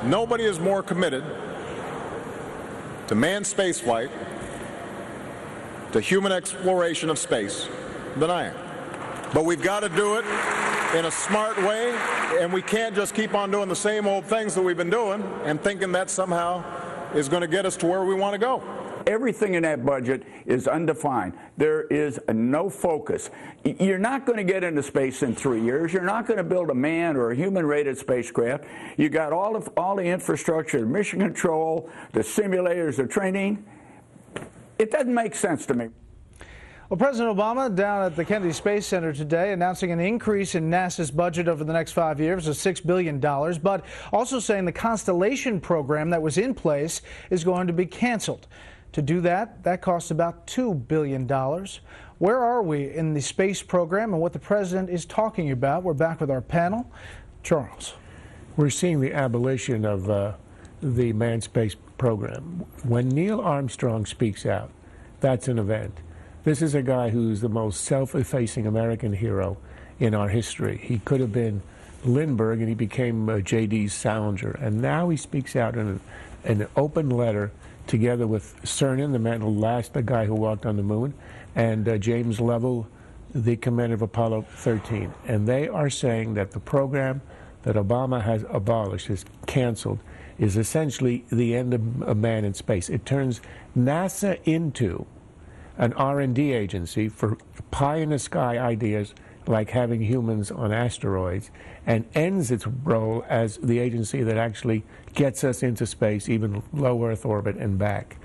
Nobody is more committed to manned spaceflight, to human exploration of space, than I am. But we've got to do it in a smart way, and we can't just keep on doing the same old things that we've been doing and thinking that somehow is going to get us to where we want to go. Everything in that budget is undefined. There is no focus. You're not going to get into space in 3 years. You're not going to build a manned or a human-rated spacecraft. You got all the infrastructure, the mission control, the simulators, the training. It doesn't make sense to me. Well, President Obama down at the Kennedy Space Center today announcing an increase in NASA's budget over the next 5 years of $6 billion, but also saying the Constellation program that was in place is going to be canceled. To do that costs about $2 billion. Where are we in the space program and what the president is talking about? We're back with our panel. Charles. We're seeing the abolition of the manned space program. When Neil Armstrong speaks out, that's an event. This is a guy who's the most self-effacing American hero in our history. He could have been Lindbergh, and he became J.D. Salinger. And now he speaks out in an open letter together with Cernan, the guy who walked on the moon, and James Lovell, the commander of Apollo 13. And they are saying that the program that Obama has abolished, is canceled, is essentially the end of man in space. It turns NASA into an R&D agency for pie-in-the-sky ideas like having humans on asteroids, and ends its role as the agency that actually gets us into space, even low Earth orbit and back.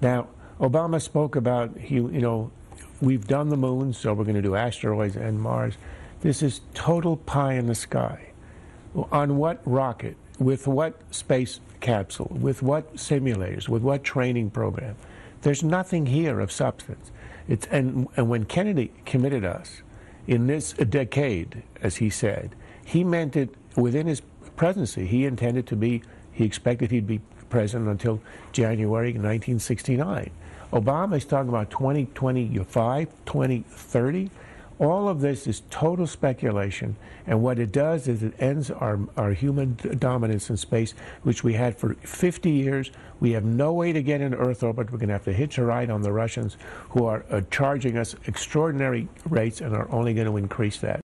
Now, Obama spoke about, we've done the moon, so we're going to do asteroids and Mars. This is total pie in the sky. On what rocket? With what space capsule? With what simulators? With what training program? There's nothing here of substance. And when Kennedy committed us in this decade, as he said, he meant it within his presidency. He expected he'd be president until January 1969. Obama is talking about 2025, 2030. All of this is total speculation, and what it does is it ends our human dominance in space, which we had for 50 years. We have no way to get into Earth orbit. We're going to have to hitch a ride on the Russians, who are charging us extraordinary rates and are only going to increase that.